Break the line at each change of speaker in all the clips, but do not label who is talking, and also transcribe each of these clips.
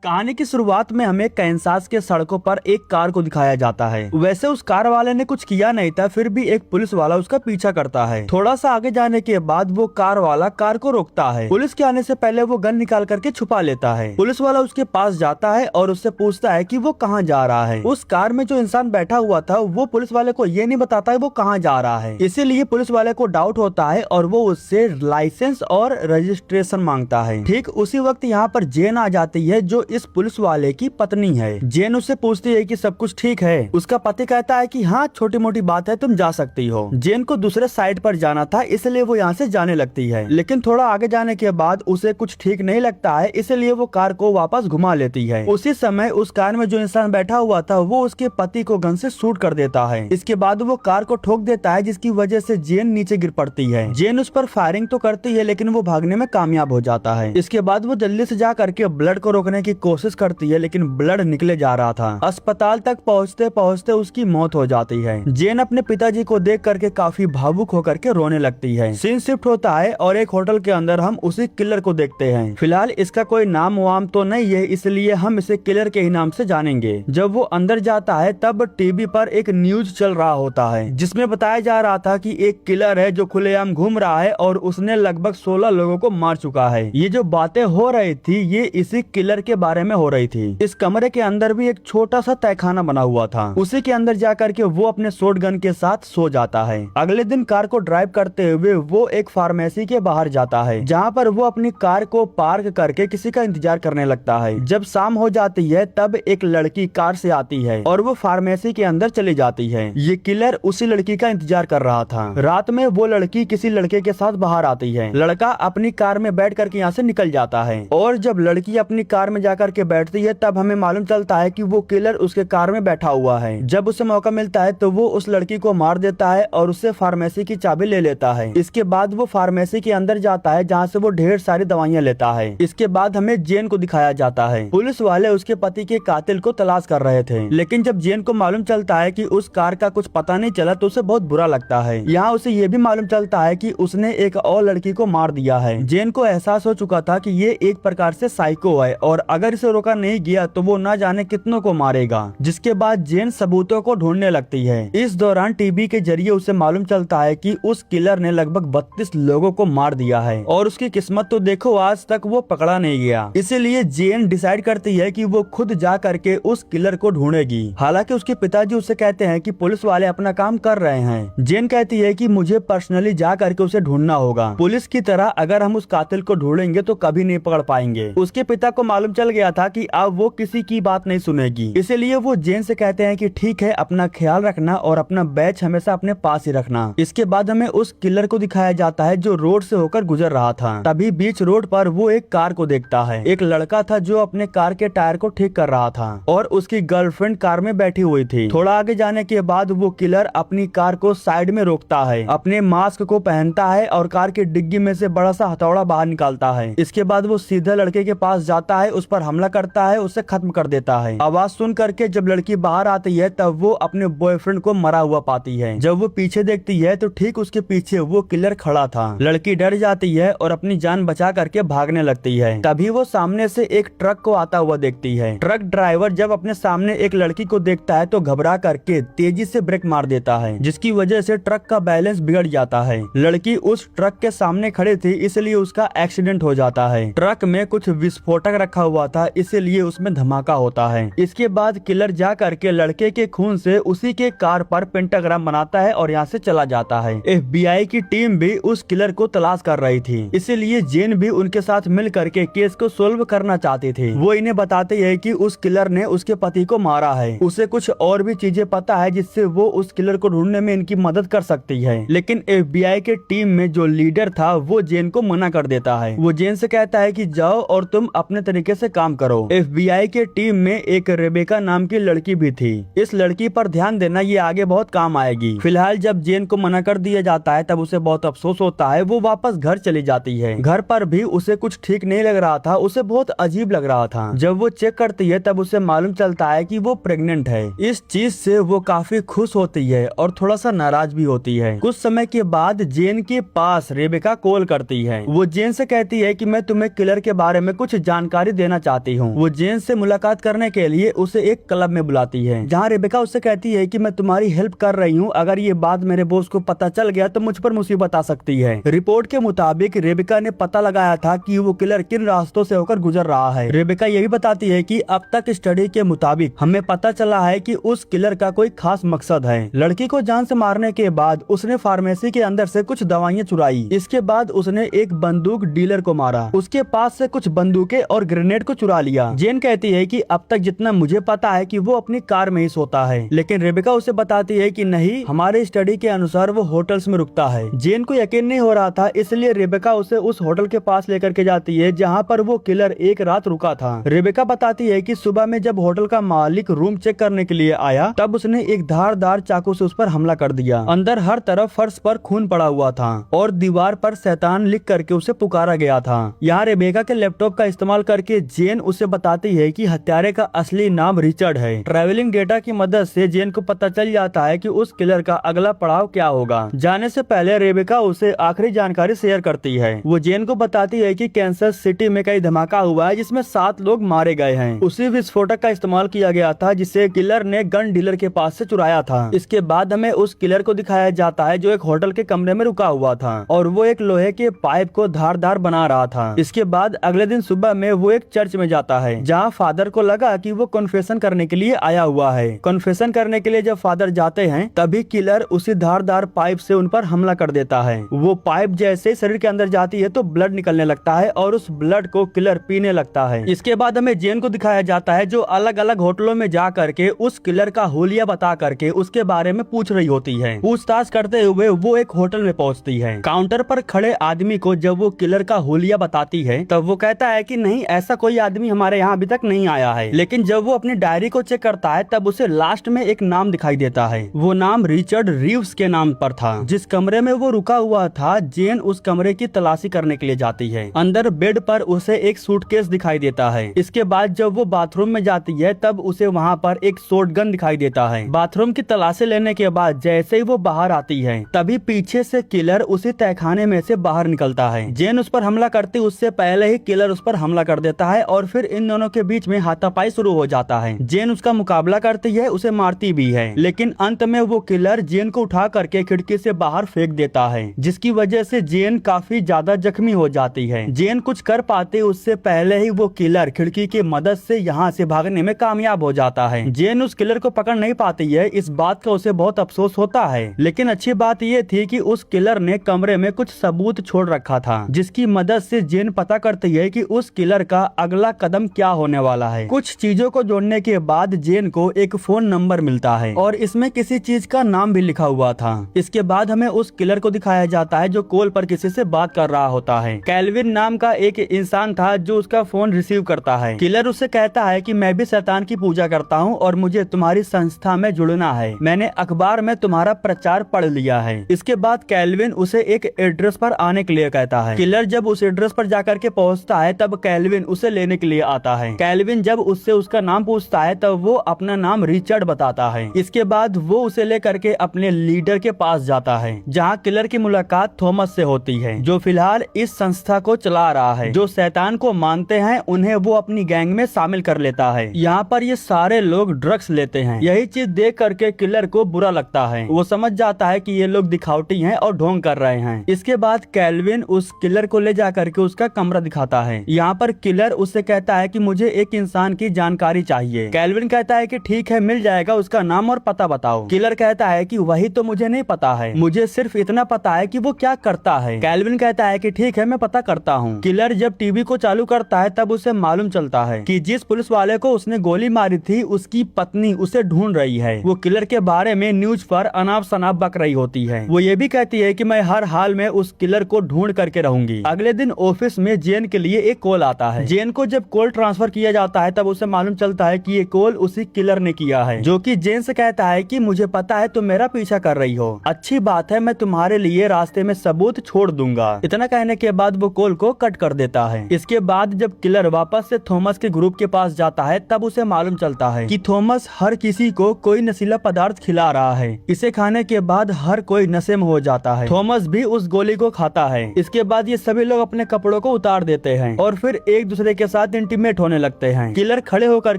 कहानी की शुरुआत में हमें कैंसास के सड़कों पर एक कार को दिखाया जाता है। वैसे उस कार वाले ने कुछ किया नहीं था, फिर भी एक पुलिस वाला उसका पीछा करता है। थोड़ा सा आगे जाने के बाद वो कार वाला कार को रोकता है। पुलिस के आने से पहले वो गन निकाल करके छुपा लेता है। पुलिस वाला उसके पास जाता है और उससे पूछता है कि वो कहाँ जा रहा है। उस कार में जो इंसान बैठा हुआ था वो पुलिस वाले को ये नहीं बताता है वो कहाँ जा रहा है। इसीलिए पुलिस वाले को डाउट होता है और वो उससे लाइसेंस और रजिस्ट्रेशन मांगता है। ठीक उसी वक्त यहाँ पर जेन आ जाती है जो इस पुलिस वाले की पत्नी है। जेन उससे पूछती है कि सब कुछ ठीक है। उसका पति कहता है कि हाँ, छोटी मोटी बात है, तुम जा सकती हो। जेन को दूसरे साइड पर जाना था, इसलिए वो यहाँ से जाने लगती है। लेकिन थोड़ा आगे जाने के बाद उसे कुछ ठीक नहीं लगता है, इसलिए वो कार को वापस घुमा लेती है। उसी समय उस कार में जो इंसान बैठा हुआ था वो उसके पति को गन से शूट कर देता है। इसके बाद वो कार को ठोक देता है, जिसकी वजह से जेन नीचे गिर पड़ती है। जेन उस पर फायरिंग तो करती है, लेकिन वो भागने में कामयाब हो जाता है। इसके बाद वो जल्दी से जा करके ब्लड को रोकने की कोशिश करती है, लेकिन ब्लड निकले जा रहा था। अस्पताल तक पहुंचते पहुंचते उसकी मौत हो जाती है। जेन अपने पिताजी को देख करके काफी भावुक होकर के रोने लगती है। सीन शिफ्ट होता है और एक होटल के अंदर हम उसी किलर को देखते हैं। फिलहाल इसका कोई नाम वाम तो नहीं है, इसलिए हम इसे किलर के ही नाम से जानेंगे। जब वो अंदर जाता है तब टीवी पर एक न्यूज चल रहा होता है, जिसमें बताया जा रहा था कि एक किलर है जो खुलेआम घूम रहा है और उसने लगभग 16 लोगों को मार चुका है। ये जो बातें हो रही थी ये इसी किलर के बारे में हो रही थी। इस कमरे के अंदर भी एक छोटा सा तहखाना बना हुआ था। उसी के अंदर जाकर के वो अपने शॉटगन के साथ सो जाता है। अगले दिन कार को ड्राइव करते हुए वो एक फार्मेसी के बाहर जाता है, जहाँ पर वो अपनी कार को पार्क करके किसी का इंतजार करने लगता है। जब शाम हो जाती है तब एक लड़की कार से आती है और वो फार्मेसी के अंदर चली जाती है। ये किलर उसी लड़की का इंतजार कर रहा था। रात में वो लड़की किसी लड़के के साथ बाहर आती है। लड़का अपनी कार में बैठ करके यहाँ से निकल जाता है और जब लड़की अपनी कार में जाकर के बैठती है तब हमें मालूम चलता है कि वो किलर उसके कार में बैठा हुआ है। जब उसे मौका मिलता है तो वो उस लड़की को मार देता है और उससे फार्मेसी की चाबी ले लेता है। इसके बाद वो फार्मेसी के अंदर जाता है, जहाँ से वो ढेर सारी दवाइयाँ लेता है। इसके बाद हमें जेन को दिखाया जाता है। पुलिस वाले उसके पति के कातिल को तलाश कर रहे थे, लेकिन जब जेन को मालूम चलता है कि उस कार का कुछ पता नहीं चला तो उसे बहुत बुरा लगता है। यहाँ उसे ये भी मालूम चलता है कि उसने एक और लड़की को मार दिया है। जेन को एहसास हो चुका था कि ये एक प्रकार से साइको है और अगर इसे रोका नहीं गया तो वो ना जाने कितनों को मारेगा। जिसके बाद जेन सबूतों को ढूंढने लगती है। इस दौरान टीवी के जरिए उसे मालूम चलता है कि उस किलर ने लगभग 32 लोगों को मार दिया है और उसकी किस्मत तो देखो आज तक वो पकड़ा नहीं गया। इसीलिए जेन डिसाइड करती है कि वो खुद जा करके उस किलर को ढूंढेगी। हालांकि उसके पिताजी उससे कहते हैं कि पुलिस वाले अपना काम कर रहे हैं। जेन कहती है कि मुझे पर्सनली जा करके उसे ढूंढना होगा। पुलिस की तरह अगर हम उस कातिल को ढूंढेंगे तो कभी नहीं पकड़ पाएंगे। उसके पिता को मालूम चल गया था कि अब वो किसी की बात नहीं सुनेगी, इसीलिए वो जेन से कहते हैं कि ठीक है, अपना ख्याल रखना और अपना बैच हमेशा अपने पास ही रखना। इसके बाद हमें उस किलर को दिखाया जाता है जो रोड से होकर गुजर रहा था। तभी बीच रोड पर वो एक कार को देखता है। एक लड़का था जो अपने कार के टायर को ठीक कर रहा था और उसकी गर्लफ्रेंड कार में बैठी हुई थी। थोड़ा आगे जाने के बाद वो किलर अपनी कार को साइड में रोकता है, अपने मास्क को पहनता है और कार की डिग्गी में से बड़ा सा हथौड़ा बाहर निकालता है। इसके बाद वो सीधे लड़के के पास जाता है, उस पर हमला करता है, उसे खत्म कर देता है। आवाज सुन करके जब लड़की बाहर आती है तब वो अपने बॉयफ्रेंड को मरा हुआ पाती है। जब वो पीछे देखती है तो ठीक उसके पीछे वो किलर खड़ा था। लड़की डर जाती है और अपनी जान बचा करके भागने लगती है। तभी वो सामने से एक ट्रक को आता हुआ देखती है। ट्रक ड्राइवर जब अपने सामने एक लड़की को देखता है तो घबरा करके तेजी से ब्रेक मार देता है, जिसकी वजह से ट्रक का बैलेंस बिगड़ जाता है। लड़की उस ट्रक के सामने खड़ी थी, इसलिए उसका एक्सीडेंट हो जाता है। ट्रक में कुछ विस्फोटक रखा हुआ था, इसलिए उसमें धमाका होता है। इसके बाद किलर जा करके लड़के के खून से उसी के कार पर पेंटाग्राम बनाता है और यहाँ से चला जाता है। FBI की टीम भी उस किलर को तलाश कर रही थी, इसीलिए जेन भी उनके साथ मिल करके केस को सोल्व करना चाहती थी। वो इन्हें बताते हैं कि उस किलर ने उसके पति को मारा है। उसे कुछ और भी चीजें पता है जिससे वो उस किलर को ढूंढने में इनकी मदद कर सकती है। लेकिन FBI के टीम में जो लीडर था वो जेन को मना कर देता है। वो जेन से कहता है कि जाओ और तुम अपने तरीके से काम करो। FBI के टीम में एक रेबेका नाम की लड़की भी थी। इस लड़की पर ध्यान देना, ये आगे बहुत काम आएगी। फिलहाल जब जेन को मना कर दिया जाता है तब उसे बहुत अफसोस होता है। वो वापस घर चली जाती है। घर पर भी उसे कुछ ठीक नहीं लग रहा था, उसे बहुत अजीब लग रहा था। जब वो चेक करती है तब उसे मालूम चलता है कि वो प्रेग्नेंट है। इस चीज से वो काफी खुश होती है और थोड़ा सा नाराज भी होती है। कुछ समय के बाद जेन के पास रेबेका कॉल करती है। वो जेन से कहती है कि मैं तुम्हें किलर के बारे में कुछ जानकारी देना चाहती हूँ। वो जेन से मुलाकात करने के लिए उसे एक क्लब में बुलाती है, जहाँ रेबेका उससे कहती है कि मैं तुम्हारी हेल्प कर रही हूँ, अगर ये बात मेरे बॉस को पता चल गया तो मुझ पर मुसीबत आ सकती है। रिपोर्ट के मुताबिक रेबेका ने पता लगाया था कि वो किलर किन रास्तों से होकर गुजर रहा है। रेबेका ये भी बताती है कि अब तक स्टडी के मुताबिक हमें पता चला है कि उस किलर का कोई खास मकसद है। लड़की को जान से मारने के बाद उसने फार्मेसी के अंदर से कुछ दवाइयाँ चुराई। इसके बाद उसने एक बंदूक डीलर को मारा, उसके पास से कुछ बंदूकें और ग्रेनेड को चुरा लिया। जेन कहती है कि अब तक जितना मुझे पता है कि वो अपनी कार में ही सोता है, लेकिन रेबेका उसे बताती है कि नहीं, हमारे स्टडी के अनुसार वो होटल्स में रुकता है। जेन को यकीन नहीं हो रहा था, इसलिए रेबेका उसे उस होटल के पास लेकर के जाती है जहाँ पर वो किलर एक रात रुका था। रेबेका बताती है कि सुबह में जब होटल का मालिक रूम चेक करने के लिए आया तब उसने एक धारदार चाकू से उस पर हमला कर दिया। अंदर हर तरफ फर्श पर खून पड़ा हुआ था और दीवार पर शैतान लिख करके उसे पुकारा गया था। यहाँ रेबेका के लैपटॉप का इस्तेमाल करके जेन उसे बताती है कि हत्यारे का असली नाम रिचर्ड है। ट्रैवलिंग डेटा की मदद से जेन को पता चल जाता है कि उस किलर का अगला पड़ाव क्या होगा। जाने से पहले रेबेका उसे आखिरी जानकारी शेयर करती है। वो जेन को बताती है कि कैंसस सिटी में कई धमाका हुआ है जिसमें 7 लोग मारे गए हैं। उसी विस्फोटक का इस्तेमाल किया गया था जिसे किलर ने गन डीलर के पास से चुराया था। इसके बाद हमें उस किलर को दिखाया जाता है जो एक होटल के कमरे में रुका हुआ था और वो एक लोहे के पाइप को धारदार बना रहा था। इसके बाद अगले दिन सुबह में वो एक चर्च में जाता है जहाँ फादर को लगा कि वो कन्फेशन करने के लिए आया हुआ है। कन्फेशन करने के लिए जब फादर जाते हैं तभी किलर उसी धारदार पाइप से उन पर हमला कर देता है। वो पाइप जैसे शरीर के अंदर जाती है तो ब्लड निकलने लगता है और उस ब्लड को किलर पीने लगता है। इसके बाद हमें जेन को दिखाया जाता है जो अलग अलग होटलों में जा करके उस किलर का हुलिया बता करके उसके बारे में पूछ रही होती है। पूछताछ करते हुए वो एक होटल में पहुंचती है। काउंटर पर खड़े आदमी को जब वो किलर का हुलिया बताती है तब वो कहता है कि नहीं, ऐसा कोई आदमी हमारे यहाँ अभी तक नहीं आया है। लेकिन जब वो अपनी डायरी को चेक करता है तब उसे लास्ट में एक नाम दिखाई देता है। वो नाम रिचर्ड रीव्स के नाम पर था। जिस कमरे में वो रुका हुआ था, जेन उस कमरे की तलाशी करने के लिए जाती है। अंदर बेड पर उसे एक सूटकेस दिखाई देता है। इसके बाद जब वो बाथरूम में जाती है तब उसे वहाँ पर एक शॉटगन दिखाई देता है। बाथरूम की तलाशी लेने के बाद जैसे ही वो बाहर आती है तभी पीछे से किलर उसी तहखाने में से बाहर निकलता है। जेन उस पर हमला करती उससे पहले ही किलर उस पर हमला कर देता है और फिर इन दोनों के बीच में हाथापाई शुरू हो जाता है। जेन उसका मुकाबला करती है, उसे मारती भी है, लेकिन अंत में वो किलर जेन को उठा करके खिड़की से बाहर फेंक देता है, जिसकी वजह से जेन काफी ज्यादा जख्मी हो जाती है। जेन कुछ कर पाते उससे पहले ही वो किलर खिड़की की मदद से यहाँ से भागने में कामयाब हो जाता है। जेन उस किलर को पकड़ नहीं पाती है, इस बात का उसे बहुत अफसोस होता है, लेकिन अच्छी बात ये थी कि उस किलर ने कमरे में कुछ सबूत छोड़ रखा था जिसकी मदद से जेन पता करती है कि उस किलर का अगला कदम क्या होने वाला है। कुछ चीजों को जोड़ने के बाद जेन को एक फोन नंबर मिलता है और इसमें किसी चीज का नाम भी लिखा हुआ था। इसके बाद हमें उस किलर को दिखाया जाता है जो कॉल पर किसी से बात कर रहा होता है। कैल्विन नाम का एक इंसान था जो उसका फोन रिसीव करता है। किलर उससे कहता है कि मैं भी शैतान की पूजा करता हूँ और मुझे तुम्हारी संस्था में जुड़ना है। मैंने अखबार में तुम्हारा प्रचार पढ़ लिया है। इसके बाद कैल्विन उसे एक एड्रेस पर आने के लिए कहता है। किलर जब उस एड्रेस पर जाकर के पहुँचता है तब कैल्विन उसे लेने के लिए आता है। कैल्विन जब उससे उसका नाम पूछता है तब वो अपना नाम रिचर्ड बताता है। इसके बाद वो उसे लेकर के अपने लीडर के पास जाता है जहाँ किलर की मुलाकात थॉमस से होती है जो फिलहाल इस संस्था को चला रहा है। जो शैतान को मानते हैं उन्हें वो अपनी गैंग में शामिल कर लेता है। यहाँ पर ये सारे लोग ड्रग्स लेते हैं। यही चीज देख करके किलर को बुरा लगता है। वो समझ जाता है कि ये लोग दिखावटी हैं और ढोंग कर रहे हैं। इसके बाद कैल्विन उस किलर को ले जा करके उसका कमरा दिखाता है। यहाँ पर किलर उससे कहता है कि मुझे एक इंसान की जानकारी चाहिए। कैल्विन कहता है कि ठीक है, मिल जाएगा, उसका नाम और पता बताओ। किलर कहता है कि वही तो मुझे नहीं पता है, मुझे सिर्फ इतना पता है कि वो क्या करता है। कैल्विन कहता है कि ठीक है, मैं पता करता हूँ। किलर जब टीवी को चालू करता है तब उसे मालूम चलता है कि जिस पुलिस वाले को उसने गोली मारी थी उसकी पत्नी उसे ढूंढ रही है। वो किलर के बारे में न्यूज पर अनाप शनाप बक रही होती है। वो ये भी कहती है कि मैं हर हाल में उस किलर को ढूंढ करके रहूंगी। अगले दिन ऑफिस में जेन के लिए एक कॉल आता है। जेन को जब कॉल ट्रांसफर किया जाता है तब उसे मालूम चलता है कि ये कॉल उसी किलर ने किया है, जो कि जेन से कहता है कि मुझे पता है तुम मेरा पीछा कर रही हो, अच्छी बात है, मैं तुम्हारे लिए रास्ते में सबूत छोड़ दूंगा। इतना कहने के बाद वो कॉल को कट कर देता है। इसके बाद जब किलर वापस से थॉमस के ग्रुप के पास जाता है तब उसे मालूम चलता है कि थॉमस हर किसी को कोई नशीला पदार्थ खिला रहा है। इसे खाने के बाद हर कोई नशे में हो जाता है। थॉमस भी उस गोली को खाता है। इसके बाद ये सभी लोग अपने कपड़ों को उतार देते हैं और फिर एक दूसरे के साथ साथ इंटीमेट होने लगते हैं। किलर खड़े होकर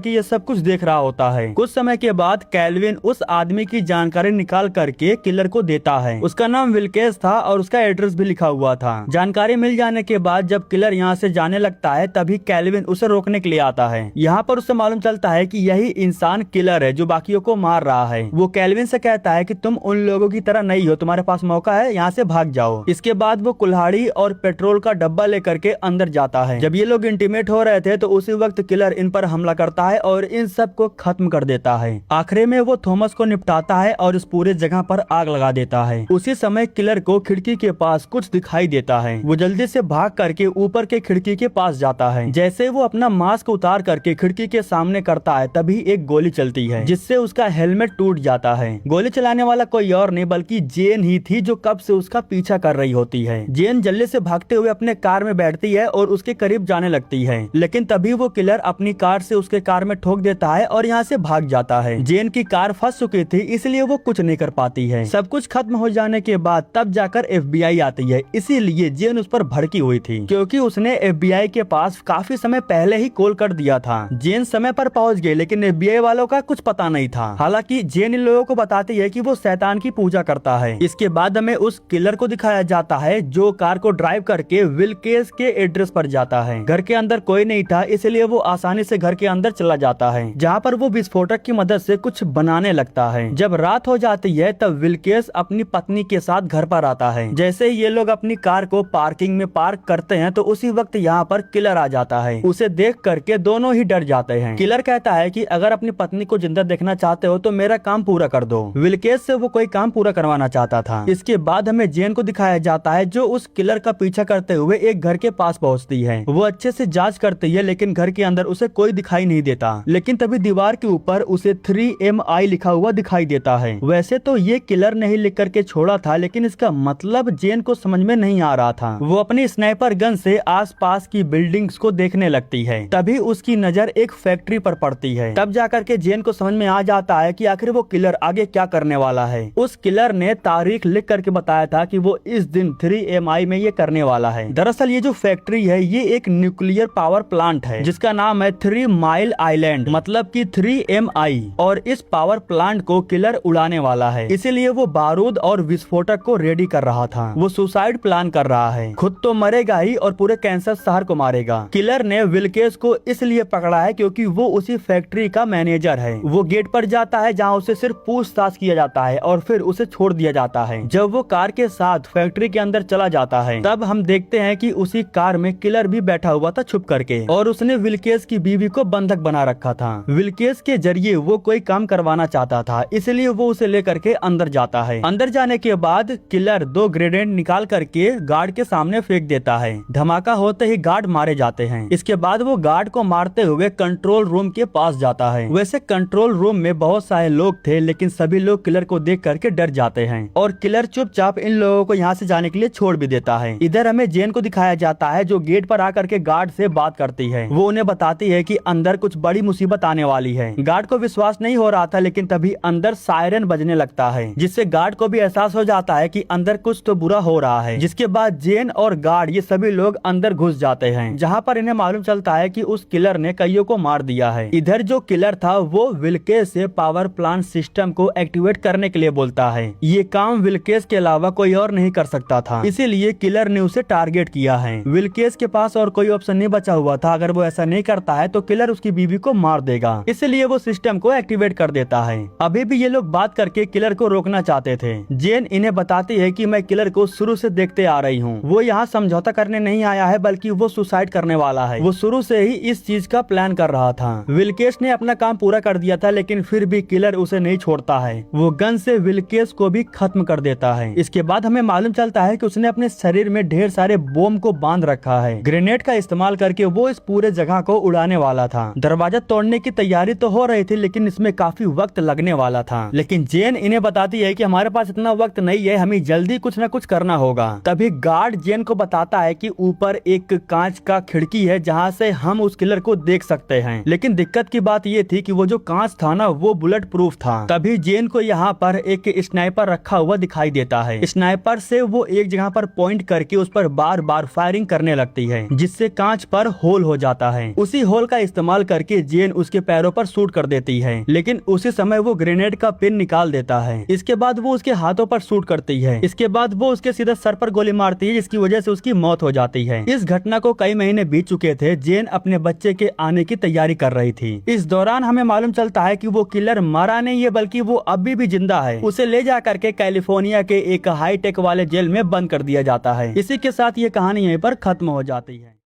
के ये सब कुछ देख रहा होता है। कुछ समय के बाद कैल्विन उस आदमी की जानकारी निकाल करके किलर को देता है। उसका नाम विल्केस था और उसका एड्रेस भी लिखा हुआ था। जानकारी मिल जाने के बाद जब किलर यहाँ से जाने लगता है तभी कैल्विन उसे रोकने के लिए आता है। यहाँ पर उसे मालूम चलता है कि यही इंसान किलर है जो बाकियों को मार रहा है। वो कैल्विन से कहता है कि तुम उन लोगों की तरह नहीं हो, तुम्हारे पास मौका है, यहाँ से भाग जाओ। इसके बाद वो कुल्हाड़ी और पेट्रोल का डब्बा लेकर के अंदर जाता है। जब ये लोग इंटीमेट हो रहे थे तो उसी वक्त किलर इन पर हमला करता है और इन सब को खत्म कर देता है। आखिर में वो थॉमस को निपटाता है और इस पूरे जगह पर आग लगा देता है। उसी समय किलर को खिड़की के पास कुछ दिखाई देता है। वो जल्दी से भाग करके ऊपर के खिड़की के पास जाता है। जैसे वो अपना मास्क उतार करके खिड़की के सामने करता है तभी एक गोली चलती है जिससे उसका हेलमेट टूट जाता है। गोली चलाने वाला कोई और नहीं बल्कि जेन ही थी जो कब से उसका पीछा कर रही होती है। जेन जल्दी से भागते हुए अपने कार में बैठती है और उसके करीब जाने लगती है, लेकिन तभी वो किलर अपनी कार से उसके कार में ठोक देता है और यहाँ से भाग जाता है। जेन की कार फंस चुकी थी इसलिए वो कुछ नहीं कर पाती है। सब कुछ खत्म हो जाने के बाद तब जाकर FBI आती है, इसीलिए जेन उस पर भड़की हुई थी क्योंकि उसने FBI के पास काफी समय पहले ही कॉल कर दिया था। जेन समय पर पहुंच गई लेकिन FBI वालों का कुछ पता नहीं था। हालांकि जेन इन लोगों को बताती है कि वो शैतान की पूजा करता है। इसके बाद हमें उस किलर को दिखाया जाता है जो कार को ड्राइव करके विल्केस के एड्रेस पर जाता है। घर के अंदर कोई नहीं था इसलिए वो आसानी से घर के अंदर चला जाता है जहाँ पर वो विस्फोटक की मदद से कुछ बनाने लगता है। जब रात हो जाती है तब विल्केस अपनी पत्नी के साथ घर पर आता है। जैसे ही ये लोग अपनी कार को पार्किंग में पार्क करते हैं तो उसी वक्त यहाँ पर किलर आ जाता है। उसे देख करके दोनों ही डर जाते हैं। किलर कहता है कि अगर अपनी पत्नी को जिंदा देखना चाहते हो तो मेरा काम पूरा कर दो। विल्केस से वो कोई काम पूरा करवाना चाहता था। इसके बाद हमें जेन को दिखाया जाता है जो उस किलर का पीछा करते हुए एक घर के पास पहुँचती है। वो अच्छे से जाँच करती है लेकिन घर के अंदर उसे कोई दिखाई नहीं देता। लेकिन तभी दीवार के ऊपर उसे 3MI लिखा हुआ दिखाई देता है। वैसे तो ये किलर नहीं लिख करके छोड़ा था लेकिन इसका मतलब जेन को समझ में नहीं आ रहा था। वो अपनी स्नाइपर गन से आसपास की बिल्डिंग्स को देखने लगती है। तभी उसकी नजर एक फैक्ट्री पर पड़ती है। तब जाकर के जेन को समझ में आ जाता है कि आखिर वो किलर आगे क्या करने वाला है। उस किलर ने तारीख लिख करके बताया था कि वो इस दिन 3MI में ये करने वाला है। दरअसल ये जो फैक्ट्री है ये एक न्यूक्लियर पावर प्लांट है जिसका नाम है 3 माइल आइलैंड, मतलब कि 3MI। और इस पावर प्लांट को किलर उड़ाने वाला है, इसीलिए वो बारूद और विस्फोटक को रेडी कर रहा था। वो सुसाइड प्लान कर रहा है, खुद तो मरेगा ही और पूरे कैंसर शहर को मारेगा। किलर ने विल्केस को इसलिए पकड़ा है क्योंकि वो उसी फैक्ट्री का मैनेजर है। वो गेट पर जाता है जहाँ उसे सिर्फ पूछताछ किया जाता है और फिर उसे छोड़ दिया जाता है। जब वो कार के साथ फैक्ट्री के अंदर चला जाता है तब हम देखते हैं कि उसी कार में किलर भी बैठा हुआ था छुप करके और उसने विल्केस की बीवी को बंधक बना रखा था। विल्केस के जरिए वो कोई काम करवाना चाहता था इसलिए वो उसे लेकर के अंदर जाता है। अंदर जाने के बाद किलर 2 ग्रेनेड निकाल करके गार्ड के सामने फेंक देता है। धमाका होते ही गार्ड मारे जाते हैं। इसके बाद वो गार्ड को मारते हुए कंट्रोल रूम के पास जाता है। वैसे कंट्रोल रूम में बहुत सारे लोग थे लेकिन सभी लोग किलर को देख करके डर जाते हैं और किलर चुपचाप इन लोगों को यहाँ से जाने के लिए छोड़ भी देता है। इधर हमें जेन को दिखाया जाता है जो गेट पर आकर के गार्ड से बात करती है। वो उन्हें बताती है कि अंदर कुछ बड़ी मुसीबत आने वाली है। गार्ड को विश्वास नहीं हो रहा था लेकिन तभी अंदर सायरन बजने लगता है जिससे गार्ड को भी एहसास हो जाता है कि अंदर कुछ तो बुरा हो रहा है। जिसके बाद जेन और गार्ड ये सभी लोग अंदर घुस जाते हैं जहाँ पर इन्हें मालूम चलता है कि उस किलर ने कईयों को मार दिया है। इधर जो किलर था वो विल्केस से पावर प्लांट सिस्टम को एक्टिवेट करने के लिए बोलता है। ये काम विल्केस के अलावा कोई और नहीं कर सकता था, इसीलिए किलर ने उसे टारगेट किया है। विल्केस के पास और कोई ऑप्शन नहीं बचा हुआ था। अगर वो ऐसा नहीं करता है तो किलर उसकी बीवी को मार देगा, इसलिए वो सिस्टम को एक्टिवेट कर देता है। अभी भी ये लोग बात करके किलर को रोकना चाहते थे। जेन इन्हें बताती है कि मैं किलर को शुरू से देखते आ रही हूँ। वो यहाँ समझौता करने नहीं आया है बल्कि वो सुसाइड करने वाला है। वो शुरू से ही इस चीज का प्लान कर रहा था। विल्केस ने अपना काम पूरा कर दिया था लेकिन फिर भी किलर उसे नहीं छोड़ता है। वो गन से विल्केस को भी खत्म कर देता है। इसके बाद हमें मालूम चलता है कि उसने अपने शरीर में ढेर सारे बम को बांध रखा है। ग्रेनेड का इस्तेमाल करके वो इस पूरे जगह को उड़ाने वाला था। दरवाजा तोड़ने की तैयारी तो हो रही थी लेकिन इसमें काफी वक्त लगने वाला था। लेकिन जेन इन्हें बताती है कि हमारे पास इतना वक्त नहीं है, हमें जल्दी कुछ न कुछ करना होगा। तभी गार्ड जेन को बताता है कि ऊपर एक कांच का खिड़की है जहाँ से हम उस किलर को देख सकते हैं। लेकिन दिक्कत की बात ये थी कि वो जो कांच था ना वो बुलेट प्रूफ था। तभी जेन को यहाँ पर एक स्नाइपर रखा हुआ दिखाई देता है। स्नाइपर से वो एक जगह पर पॉइंट करके उस पर बार बार फायरिंग करने लगती है जिससे कांच पर होल हो जाता है। उसी होल का इस्तेमाल करके जेन उसके पैरों पर शूट कर देती है, लेकिन उसी समय वो ग्रेनेड का पिन निकाल देता है। इसके बाद वो उसके हाथों पर शूट करती है। इसके बाद वो उसके सीधे सर पर गोली मारती है, जिसकी वजह से उसकी मौत हो जाती है। इस घटना को कई महीने बीत चुके थे। जेन अपने बच्चे के आने की तैयारी कर रही थी। इस दौरान हमें मालूम चलता है कि वो किलर मारा नहीं है, बल्कि वो अभी भी जिंदा है। उसे ले जा करके कैलिफोर्निया के एक हाई टेक वाले जेल में बंद कर दिया जाता है। इसी के साथ ये कहानी यहीं पर खत्म हो जाती है।